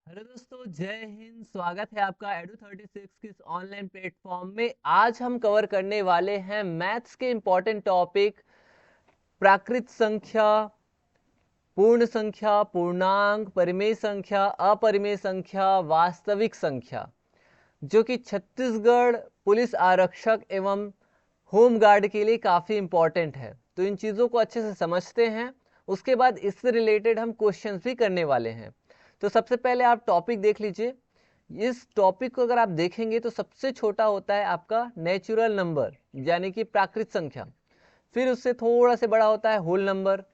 Hello दोस्तों, जय हिंद। स्वागत है आपका एडू36 के इस ऑनलाइन प्लेटफॉर्म में। आज हम कवर करने वाले हैं मैथ्स के इंपॉर्टेंट टॉपिक प्राकृत संख्या, पूर्ण संख्या, पूर्णांक, परिमेय संख्या, अपरिमेय संख्या, वास्तविक संख्या, जो कि छत्तीसगढ़ पुलिस आरक्षक एवं होम गार्ड के लिए काफ़ी इंपॉर्टेंट है। तो इन चीज़ों को अच्छे से समझते हैं, उसके बाद इससे रिलेटेड हम क्वेश्चंस भी करने वाले हैं। तो सबसे पहले आप टॉपिक देख लीजिए। इस टॉपिक को अगर आप देखेंगे तो सबसे छोटा होता है आपका नेचुरल नंबर यानी कि प्राकृत संख्या, फिर उससे थोड़ा से बड़ा होता है होल नंबर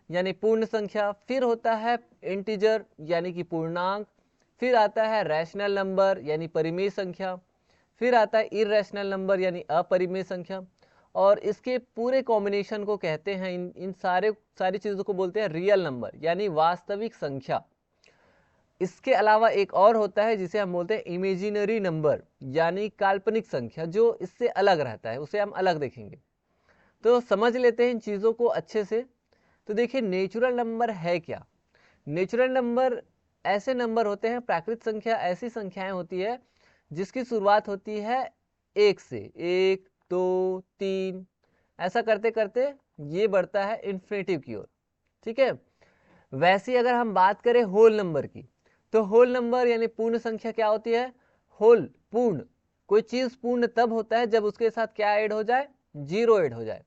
यानी पूर्ण संख्या, फिर होता है इंटीजर यानी कि पूर्णांक, फिर आता है रैशनल नंबर यानी परिमेय संख्या, फिर आता है इरैशनल नंबर यानी अपरिमेय संख्या, और इसके पूरे कॉम्बिनेशन को कहते हैं, इन सारी चीज़ों को बोलते हैं रियल नंबर यानी वास्तविक संख्या। इसके अलावा एक और होता है जिसे हम बोलते हैं इमेजिनरी नंबर यानी काल्पनिक संख्या, जो इससे अलग रहता है, उसे हम अलग देखेंगे। तो समझ लेते हैं इन चीज़ों को अच्छे से। तो देखिए, नेचुरल नंबर है क्या। नेचुरल नंबर ऐसे नंबर होते हैं, प्राकृत संख्या ऐसी संख्याएं होती है जिसकी शुरुआत होती है एक से, एक, दो, तीन, ऐसा करते करते ये बढ़ता है इन्फिनिटिव की ओर। ठीक है। वैसे अगर हम बात करें होल नंबर की, तो होल नंबर यानी पूर्ण संख्या क्या होती है। होल, पूर्ण। कोई चीज पूर्ण तब होता है जब उसके साथ क्या ऐड हो जाए, जीरो ऐड हो जाए।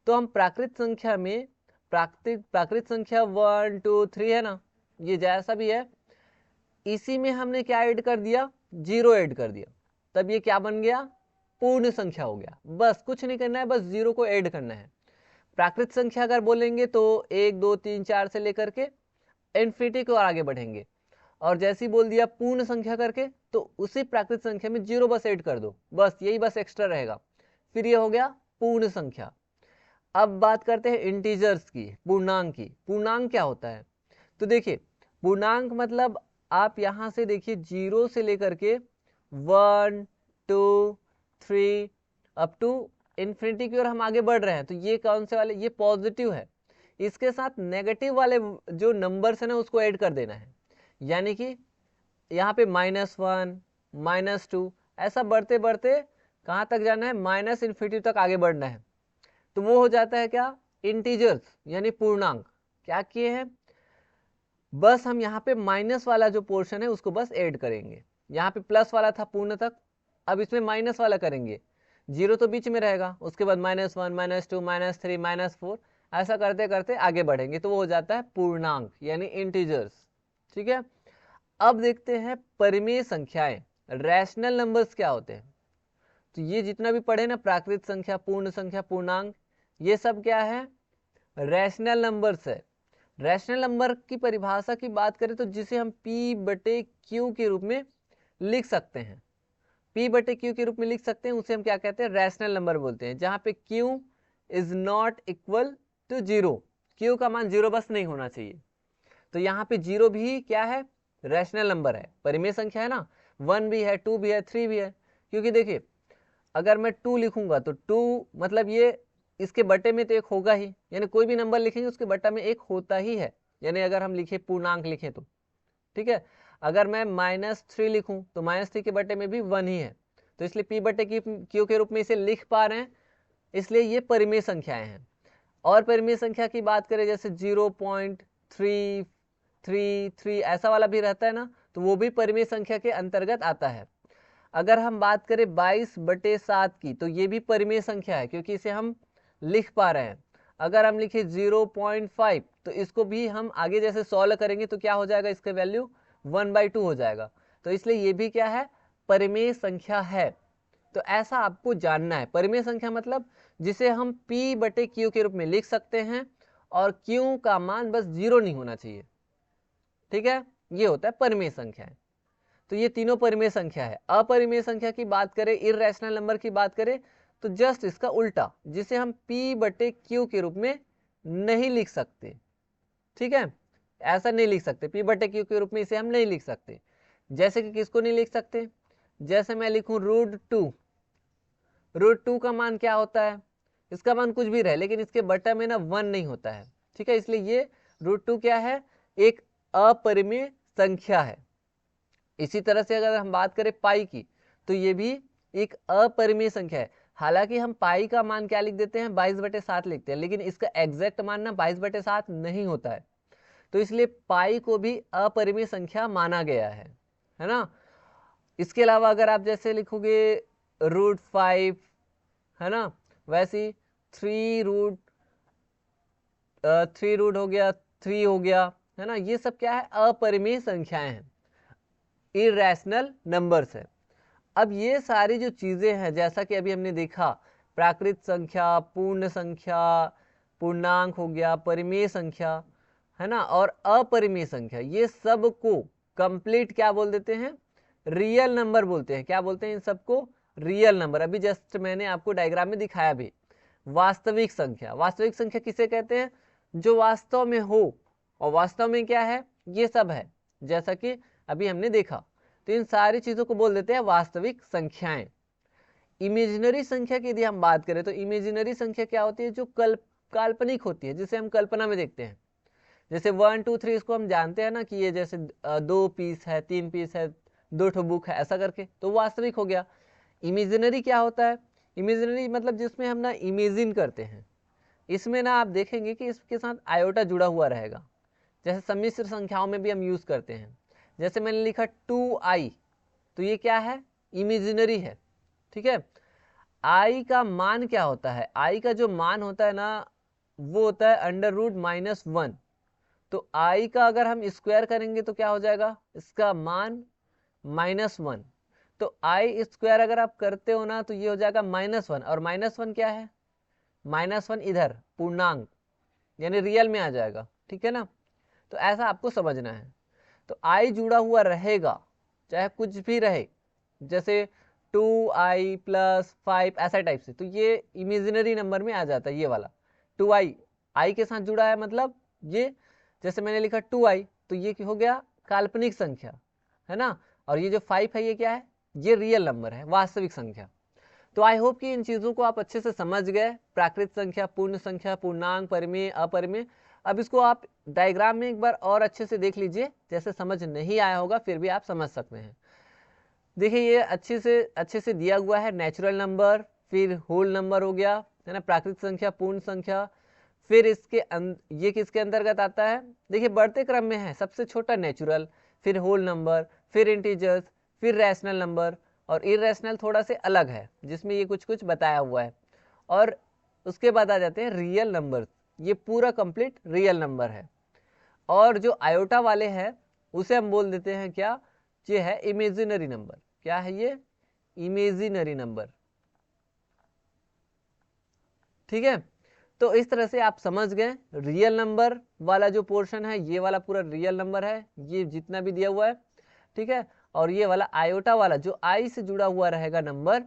तो हम प्राकृत संख्या में, प्राकृत संख्या 1 2 3 है ना, ये जैसा भी है, इसी में हमने क्या ऐड कर दिया, जीरो ऐड कर दिया, तब ये क्या बन गया, पूर्ण संख्या हो गया। बस कुछ नहीं करना है, बस जीरो को ऐड करना है। प्राकृत संख्या अगर बोलेंगे तो 1 2 3 4 से लेकर के इन्फिनिटी की ओर आगे बढ़ेंगे, और जैसे ही बोल दिया पूर्ण संख्या करके तो उसी प्राकृत संख्या में जीरो बस ऐड कर दो, बस यही बस एक्स्ट्रा रहेगा, फिर ये हो गया पूर्ण संख्या। अब बात करते हैं इंटीजर्स की, पूर्णांक की। पूर्णांक क्या होता है, तो देखिए, पूर्णांक मतलब आप यहां से देखिए, जीरो से लेकर के 1 2 3 अप टू इन्फिनिटी की ओर हम आगे बढ़ रहे हैं। तो ये कौन से वाले, ये पॉजिटिव है, इसके साथ नेगेटिव वाले जो नंबर्स है ना उसको ऐड कर देना है। यानी कि यहाँ पे -1 -2 ऐसा बढ़ते बढ़ते कहाँ तक जाना है, माइनस इन्फिनिटी तक आगे बढ़ना है। तो वो हो जाता है क्या, इंटीजर्स यानी पूर्णांक। क्या किए हैं, बस हम यहाँ पे माइनस वाला जो पोर्शन है उसको बस ऐड करेंगे। यहाँ पे प्लस वाला था पूर्ण तक, अब इसमें माइनस वाला करेंगे। जीरो तो बीच में रहेगा, उसके बाद -1 -2 -3 -4, ऐसा करते करते आगे बढ़ेंगे, तो वो हो जाता है पूर्णांक यानी इंटीजर्स। ठीक है। अब देखते हैं परिमेय संख्याएं, रैशनल नंबर्स क्या होते हैं। तो ये जितना भी पढ़े ना, प्राकृत संख्या, पूर्ण संख्या, पूर्णांक, ये सब क्या है, रैशनल नंबर्स है। रैशनल नंबर की परिभाषा की बात करें तो जिसे हम P/Q के रूप में लिख सकते हैं, P/Q के रूप में लिख सकते हैं, उसे हम क्या कहते हैं, रैशनल नंबर बोलते हैं, जहां पे Q is not equal to zero. Q का मान जीरो बस नहीं होना चाहिए। तो यहाँ पे जीरो भी क्या है, रैशनल नंबर है, परिमेय संख्या है ना। 1 भी है, 2 भी है, 3 भी है। क्योंकि देखिए, अगर मैं 2 लिखूंगा तो 2 मतलब ये इसके बटे में तो एक होगा ही, यानी कोई भी नंबर लिखेंगे उसके बटा में एक होता ही है। यानी अगर हम लिखे पूर्णांक लिखें तो ठीक है। अगर मैं -3 लिखूं तो -3 के बटे में भी 1 ही है। तो इसलिए P/Q के रूप में इसे लिख पा रहे हैं, इसलिए ये परिमेय संख्याएं हैं। और परिमेय संख्या की बात करें जैसे 0.333 ऐसा वाला भी रहता है ना, तो वो भी परिमेय संख्या के अंतर्गत आता है। अगर हम बात करें 22/7 की, तो ये भी परिमेय संख्या है क्योंकि इसे हम लिख पा रहे हैं। अगर हम लिखे 0.5 तो इसको भी हम आगे जैसे सॉल्व करेंगे तो क्या हो जाएगा, इसका वैल्यू 1/2 हो जाएगा। तो इसलिए ये भी क्या है, परिमेय संख्या है। तो ऐसा आपको जानना है, परिमेय संख्या मतलब जिसे हम P/Q के रूप में लिख सकते हैं और Q का मान बस जीरो नहीं होना चाहिए। ठीक है, ये होता है परिमेय संख्या। तो ये तीनों परिमेय संख्या है। अपरिमेय संख्या की बात करें, इरैशनल नंबर की बात करें, तो जस्ट इसका उल्टा, जिसे हम P/Q के रूप में नहीं लिख सकते। ठीक है, ऐसा नहीं लिख सकते, P/Q के रूप में इसे हम नहीं लिख सकते। जैसे कि किसको नहीं लिख सकते, जैसे मैं लिखूं √2। √2 का मान क्या होता है, इसका मान कुछ भी रहे लेकिन इसके बटा में ना 1 नहीं होता है। ठीक है, इसलिए ये √2 क्या है, एक अपरिमेय संख्या है। इसी तरह से अगर हम बात करें पाई की, तो ये भी एक अपरिमेय संख्या है। हालांकि हम पाई का मान क्या लिख देते हैं, 22/7 लिखते हैं, लेकिन इसका एग्जैक्ट मान ना 22/7 नहीं होता है, तो इसलिए पाई को भी अपरिमेय संख्या माना गया है ना। इसके अलावा अगर आप जैसे लिखोगे √5, है ना, वैसे 3 रूट हो गया, 3 हो गया, है ना, ये सब क्या है, अपरिमेय संख्याएं हैं, इरेशनल नंबर्स है। अब ये सारी जो चीजें हैं, जैसा कि अभी हमने देखा, प्राकृत संख्या, पूर्ण संख्या, पूर्णांक हो गया, परिमेय संख्या, है ना, और अपरिमेय संख्या, ये सब को कंप्लीट क्या बोल देते हैं, रियल नंबर बोलते हैं। क्या बोलते हैं इन सबको, रियल नंबर। अभी जस्ट मैंने आपको डायग्राम में दिखाया भी। वास्तविक संख्या, वास्तविक संख्या किसे कहते हैं, जो वास्तव में हो, और वास्तव में क्या है, ये सब है, जैसा कि अभी हमने देखा। तो इन सारी चीजों को बोल देते हैं वास्तविक संख्याएं। इमेजिनरी संख्या की यदि हम बात करें, तो इमेजिनरी संख्या क्या होती है, जो काल्पनिक होती है, जिसे हम कल्पना में देखते हैं। जैसे 1 2 3 इसको हम जानते हैं ना, कि ये जैसे 2 पीस है, 3 पीस है, 2 ठो बुक है, ऐसा करके, तो वास्तविक हो गया। इमेजिनरी क्या होता है, इमेजिनरी मतलब जिसमें हम ना इमेजिन करते हैं, इसमें ना आप देखेंगे कि इसके साथ आयोटा जुड़ा हुआ रहेगा। जैसे सम्मिश्र संख्याओं में भी हम यूज करते हैं। जैसे मैंने लिखा 2i, तो ये क्या है, इमेजिनरी है, ठीक है। i का मान क्या होता है, i का जो मान होता है ना, वो होता है √-1। तो i का अगर हम स्क्वायर करेंगे तो क्या हो जाएगा, इसका मान -1। तो i स्क्वायर अगर आप करते हो ना, तो ये हो जाएगा -1, और -1 क्या है, -1 इधर पूर्णांक, यानी रियल में आ जाएगा, ठीक है ना। तो ऐसा आपको समझना है। तो i जुड़ा हुआ रहेगा, चाहे कुछ भी रहे, जैसे 2i + 5 ऐसा टाइप से, तो ये इमेजिनरी नंबर में आ जाता है। ये वाला 2i i के साथ जुड़ा है, मतलब ये, जैसे मैंने लिखा 2i, तो ये हो गया काल्पनिक संख्या, है ना। और ये जो 5 है, ये क्या है, ये रियल नंबर है, वास्तविक संख्या। तो आई होप कि इन चीजों को आप अच्छे से समझ गए, प्राकृत संख्या, पूर्ण संख्या, पूर्णांक, परिमेय, अपरिमेय। अब इसको आप डायग्राम में एक बार और अच्छे से देख लीजिए, जैसे समझ नहीं आया होगा फिर भी आप समझ सकते हैं। देखिए ये अच्छे से दिया हुआ है, नेचुरल नंबर, फिर होल नंबर हो गया, है ना, प्राकृत संख्या, पूर्ण संख्या, फिर ये किसके अंतर्गत आता है, देखिए बढ़ते क्रम में है, सबसे छोटा नेचुरल, फिर होल नंबर, फिर इंटीजर्स, फिर रैशनल नंबर, और इरेशनल थोड़ा से अलग है, जिसमें ये कुछ कुछ बताया हुआ है। और उसके बाद आ जाते हैं रियल नंबर, ये पूरा कंप्लीट रियल नंबर है। और जो आयोटा वाले हैं उसे हम बोल देते हैं क्या, ये है इमेजिनरी नंबर। क्या है ये, इमेजिनरी नंबर, ठीक है। तो इस तरह से आप समझ गए, रियल नंबर वाला जो पोर्शन है, ये वाला पूरा रियल नंबर है, ये जितना भी दिया हुआ है, ठीक है। और ये वाला आयोटा वाला जो आई से जुड़ा हुआ रहेगा नंबर,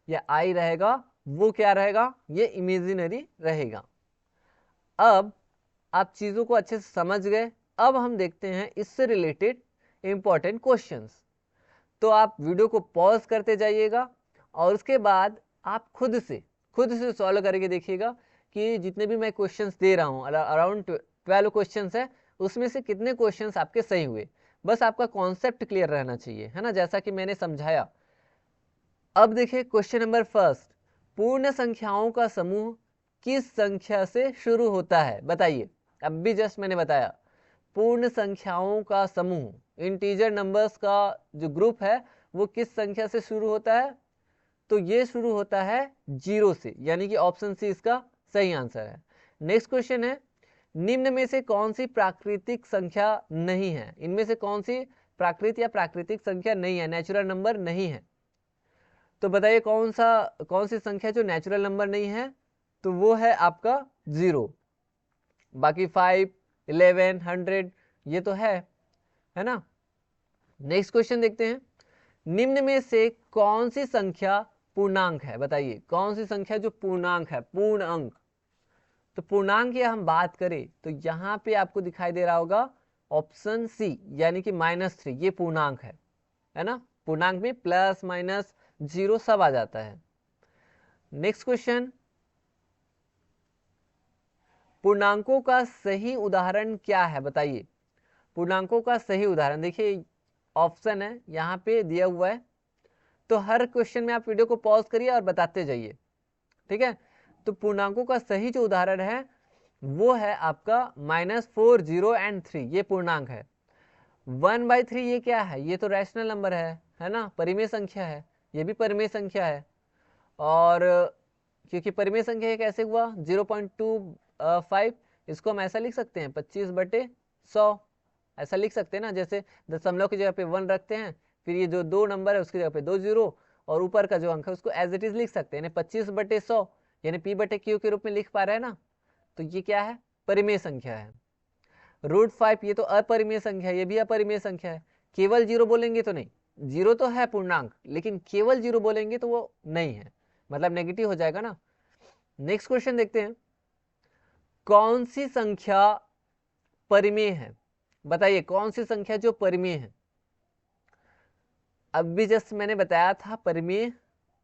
या आई रहेगा, वो क्या रहेगा, ये इमेजिनरी रहेगा। अब आप चीजों को अच्छे से समझ गए। अब हम देखते हैं इससे रिलेटेड इंपॉर्टेंट क्वेश्चंस। तो आप वीडियो को पॉज करते जाइएगा, और उसके बाद आप खुद से सॉल्व करके देखिएगा कि जितने भी मैं क्वेश्चंस दे रहा हूँ, अराउंड 12 क्वेश्चंस है, उसमें से कितने क्वेश्चंस आपके सही हुए। बस आपका कॉन्सेप्ट क्लियर रहना चाहिए, है ना, जैसा कि मैंने समझाया। अब देखिए क्वेश्चन नंबर फर्स्ट, पूर्ण संख्याओं का समूह किस संख्या से शुरू होता है, बताइए। अब भी जस्ट मैंने बताया, पूर्ण संख्याओं का समूह, इंटीजर नंबर्स का जो ग्रुप है, वो किस संख्या से शुरू होता है, तो ये शुरू होता है 0 से, यानी कि ऑप्शन सी इसका सही आंसर है। नेक्स्ट क्वेश्चन है, निम्न में से कौन सी प्राकृतिक संख्या नहीं है, इनमें से कौन सी प्राकृतिक संख्या नहीं है, नेचुरल नंबर नहीं है। तो बताइए कौन सी संख्या जो नेचुरल नंबर नहीं है, तो वो है आपका 0। बाकी 5, 11, 100 ये तो है ना। नेक्स्ट क्वेश्चन देखते हैं, निम्न में से कौन सी संख्या पूर्णांक है, बताइए कौन सी संख्या जो पूर्णांक है, पूर्ण अंक। तो पूर्णांक की हम बात करें तो यहां पे आपको दिखाई दे रहा होगा ऑप्शन सी, यानी कि -3, ये पूर्णांक है ना। पूर्णांक में प्लस माइनस जीरो सब आ जाता है। नेक्स्ट क्वेश्चन, पूर्णांकों का सही उदाहरण क्या है, बताइए। पूर्णांकों का सही उदाहरण देखिए, ऑप्शन है यहाँ पे दिया हुआ है, तो हर क्वेश्चन में आप वीडियो को पॉज करिए और बताते जाइए, ठीक है। तो पूर्णांकों का सही जो उदाहरण है वो है आपका -4, 0 एंड 3, ये पूर्णांक है। 1/3 ये क्या है, ये तो रैशनल नंबर है ना, परिमेय संख्या है, ये भी परिमेय संख्या है। और क्योंकि परिमेय संख्या ये कैसे हुआ, 0.25, इसको हम ऐसा लिख सकते हैं 25/100, ऐसा लिख सकते हैं ना, जैसे दशमलव की जगह पे 1 रखते हैं, फिर ये जो 2 नंबर है उसकी जगह पे 2 0, और ऊपर का जो अंक है उसको एज इट इज लिख सकते हैं, यानी 25/100, यानी p/q के रूप में लिख पा रहे हैं ना। तो ये क्या है, परिमेय संख्या है। √5 ये तो अपरिमेय संख्या है, ये भी अपरिमेय संख्या है। केवल 0 बोलेंगे तो नहीं, 0 तो है पूर्णांक, लेकिन केवल 0 बोलेंगे तो वो नहीं है, मतलब नेगेटिव हो जाएगा ना। नेक्स्ट क्वेश्चन देखते हैं, कौन सी संख्या परिमेय है, बताइए कौन सी संख्या जो परिमेय है। अब भी जस्ट मैंने बताया था परिमेय,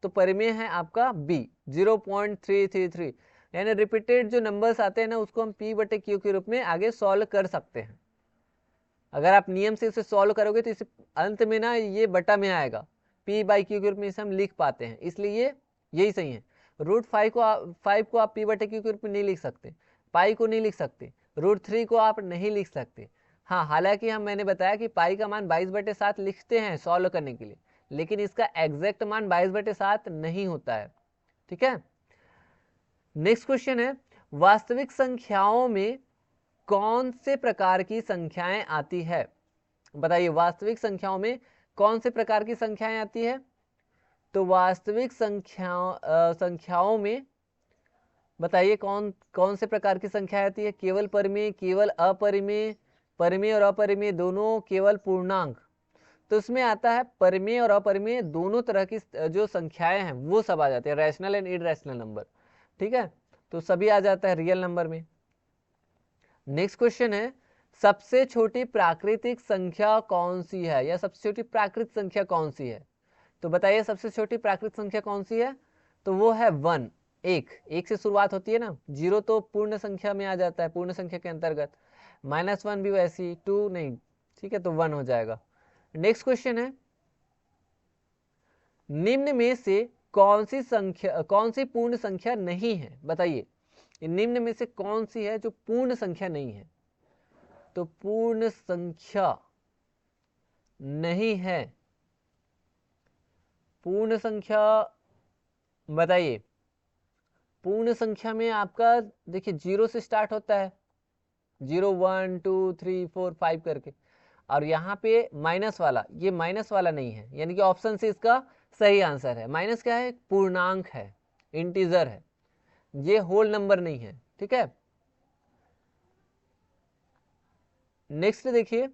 तो परिमेय है आपका b 0.333, यानी रिपीटेड जो नंबर्स आते हैं ना उसको हम p/q के रूप में आगे सॉल्व कर सकते हैं। अगर आप नियम से इसे सॉल्व करोगे तो इसे अंत में ना ये बटा में आएगा, p/q के रूप में इसे हम लिख पाते हैं, इसलिए यही सही है। √5 को आप p/q के रूप में नहीं लिख सकते, पाई को नहीं लिख सकते, √3 को आप नहीं लिख सकते। हाँ, हालांकि मैंने बताया कि पाई का मान 22/7 लिखते हैं सॉल्व करने के लिए, लेकिन इसका एग्जैक्ट मान 22/7 नहीं होता है, ठीक है। नेक्स्ट क्वेश्चन है, वास्तविक संख्याओं में कौन से प्रकार की संख्याएं आती है, बताइए वास्तविक संख्याओं में कौन से प्रकार की संख्याएं आती है। तो वास्तविक संख्याओं में बताइए कौन कौन से प्रकार की संख्या आती है, केवल परिमेय, केवल अपरिमेय, परिमेय और अपरिमेय दोनों, केवल पूर्णांक। तो इसमें आता है परिमेय और अपरिमेय दोनों तरह की जो संख्याएं हैं वो सब आ जाते हैं, रैशनल एंड इरैशनल नंबर, ठीक है, तो सभी आ जाता है रियल नंबर में। नेक्स्ट क्वेश्चन है, सबसे छोटी प्राकृतिक संख्या कौन सी है, या सबसे छोटी प्राकृतिक संख्या कौन सी है। तो बताइए सबसे छोटी प्राकृतिक संख्या कौन सी है, तो वो है 1, एक से शुरुआत होती है ना, 0 तो पूर्ण संख्या में आ जाता है, पूर्ण संख्या के अंतर्गत, -1 भी वैसी, 2 नहीं, ठीक है, तो 1 हो जाएगा। नेक्स्ट क्वेश्चन है, निम्न में से कौन सी पूर्ण संख्या नहीं है, बताइए निम्न में से कौन सी है जो पूर्ण संख्या नहीं है। तो पूर्ण संख्या नहीं है, पूर्ण संख्या बताइए, पूर्ण संख्या में आपका देखिए 0 से स्टार्ट होता है, 0 1 2 3 4 5 करके, और यहाँ पे माइनस वाला, ये माइनस वाला नहीं है, यानी कि ऑप्शन से इसका सही आंसर है। माइनस क्या है, पूर्णांक है, इंटीजर है, ये होल नंबर नहीं है, ठीक है। नेक्स्ट देखिए,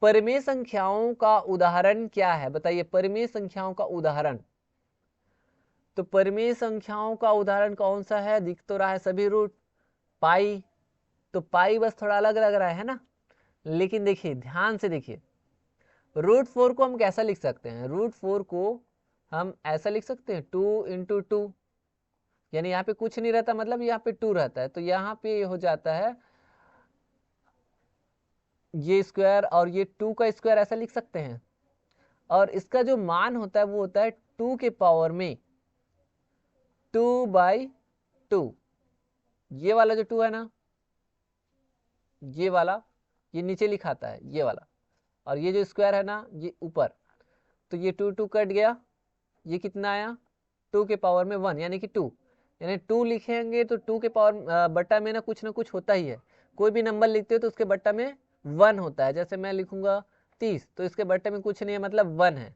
परिमेय संख्याओं का उदाहरण क्या है, बताइए परिमेय संख्याओं का उदाहरण। तो परिमेय संख्याओं का उदाहरण कौन सा है, दिख तो रहा है सभी रूट, पाई, तो पाई बस थोड़ा अलग लग रहा है ना, लेकिन देखिए ध्यान से देखिए, √4 को हम कैसा लिख सकते हैं, √4 को हम ऐसा लिख सकते हैं 2 × 2, यानी यहाँ पे कुछ नहीं रहता, मतलब यहाँ पे 2 रहता है, तो यहाँ पे हो जाता है ये स्क्वायर, और ये 2 का स्क्वायर ऐसा लिख सकते हैं, और इसका जो मान होता है वो होता है 2 के पावर में 2/2, ये वाला जो 2 है ना, ये वाला, ये नीचे लिखाता है ये वाला, और ये जो स्क्वायर है ना ये ऊपर, तो ये 2 2 कट गया, ये कितना आया 2 के पावर में 1, यानी कि 2, यानी 2 लिखेंगे तो 2 के पावर बट्टा में ना कुछ होता ही है, कोई भी नंबर लिखते हो तो उसके बट्टा में 1 होता है, जैसे मैं लिखूंगा 30 तो इसके बट्टे में कुछ नहीं है, मतलब 1 है,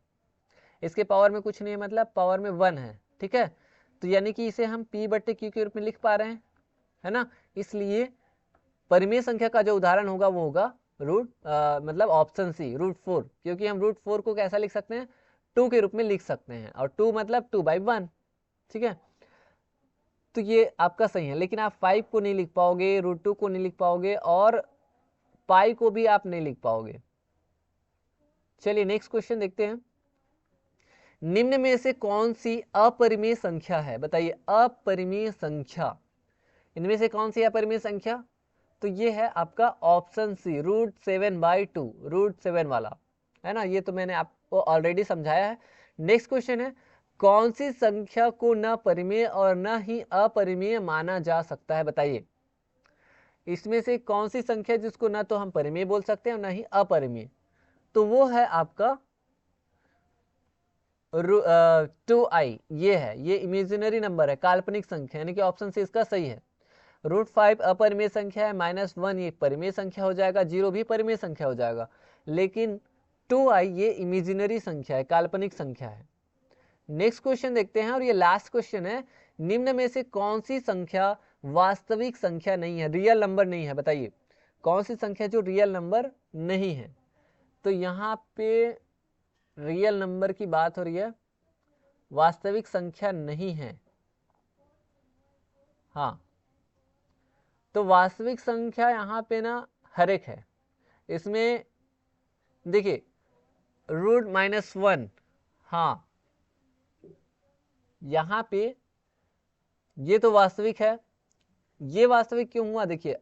इसके पावर में कुछ नहीं है, मतलब पावर में 1 है, ठीक है। तो यानी कि इसे हम p/q के रूप में लिख पा रहे हैं, है ना, इसलिए परिमेय संख्या का जो उदाहरण होगा वो होगा मतलब ऑप्शन सी √4, क्योंकि हम √4 को कैसा लिख सकते हैं, 2 के रूप में लिख सकते हैं, और 2 मतलब 2/1, ठीक है। तो ये आपका सही है, लेकिन आप 5 को नहीं लिख पाओगे, √2 को नहीं लिख पाओगे, और पाई को भी आप नहीं लिख पाओगे। चलिए नेक्स्ट क्वेश्चन देखते हैं, निम्न में से कौन सी अपरिमेय संख्या है, बताइए अपरिमेय संख्या, इनमें से कौन सी अपरिमेय संख्या। तो ये है आपका ऑप्शन सी √7/2, √7 वाला, है ना, ये तो मैंने आपको ऑलरेडी समझाया है। नेक्स्ट क्वेश्चन है, कौन सी संख्या को न परिमेय और न ही अपरिमेय माना जा सकता है, बताइए। इसमें से कौन सी संख्या जिसको ना तो हम परिमेय बोल सकते हैं और ना ही अपरिमेय, तो वो है आपका 2i। ये है, ये इमेजिनरी नंबर है, काल्पनिक संख्या, यानी कि ऑप्शन से इसका सही है। √5 अपरिमेय संख्या है, -1 ये परिमेय संख्या हो जाएगा, 0 भी परिमेय संख्या हो जाएगा, लेकिन 2i ये इमेजिनरी संख्या है, काल्पनिक संख्या है। नेक्स्ट क्वेश्चन देखते हैं, और ये लास्ट क्वेश्चन है, निम्न में से कौन सी संख्या वास्तविक संख्या नहीं है, रियल नंबर नहीं है, बताइए कौन सी संख्या जो रियल नंबर नहीं है। तो यहाँ पे रियल नंबर की बात हो रही है, वास्तविक संख्या नहीं है। हाँ, तो वास्तविक संख्या यहाँ पे ना हर एक है। इसमें देखिए √-1, हाँ यहाँ पे ये तो वास्तविक है। ये वास्तविक क्यों हुआ, देखिए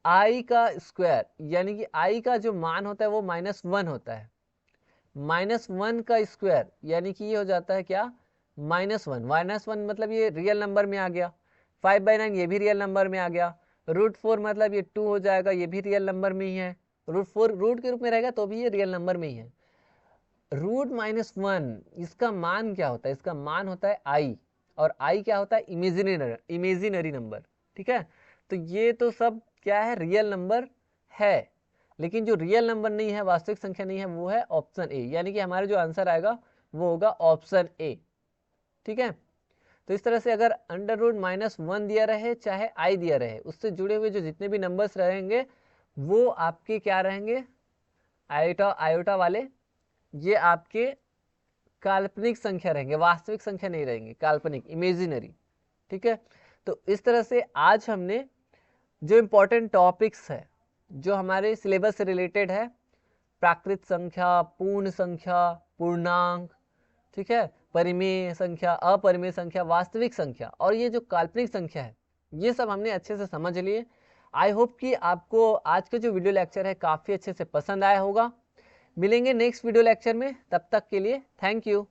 i का स्क्वायर यानी कि i का जो मान होता है वो -1 होता है, -1 का स्क्वायर यानी कि ये हो जाता है क्या, -1 मतलब ये रियल नंबर में आ गया। 5/9 ये भी रियल नंबर में आ गया। √4 मतलब ये 2 हो जाएगा, ये भी रियल नंबर में ही है। √4 रूट के रूप में रहेगा तो भी ये रियल नंबर में ही है। √-1 इसका मान क्या होता है, इसका मान होता है i, और i क्या होता है, इमेजिनरी नंबर, ठीक है। तो ये तो सब क्या है, रियल नंबर है, लेकिन जो रियल नंबर नहीं है, वास्तविक संख्या नहीं है, वो है ऑप्शन ए, यानी कि हमारा जो आंसर आएगा वो होगा ऑप्शन ए, ठीक है। तो इस तरह से अगर √-1 दिया रहे चाहे i दिया रहे, उससे जुड़े हुए जो जितने भी नंबर्स रहेंगे वो आपके क्या रहेंगे, आयोटा वाले, ये आपके काल्पनिक संख्या रहेंगे, वास्तविक संख्या नहीं रहेंगे, काल्पनिक, इमेजिनरी, ठीक है। तो इस तरह से आज हमने जो इम्पोर्टेंट टॉपिक्स है जो हमारे सिलेबस से रिलेटेड है, प्राकृत संख्या, पूर्ण संख्या, पूर्णांक, ठीक है, परिमेय संख्या, अपरिमेय संख्या, वास्तविक संख्या और ये जो काल्पनिक संख्या है, ये सब हमने अच्छे से समझ लिए। आई होप कि आपको आज का जो वीडियो लेक्चर है काफ़ी अच्छे से पसंद आया होगा। मिलेंगे नेक्स्ट वीडियो लेक्चर में, तब तक के लिए थैंक यू।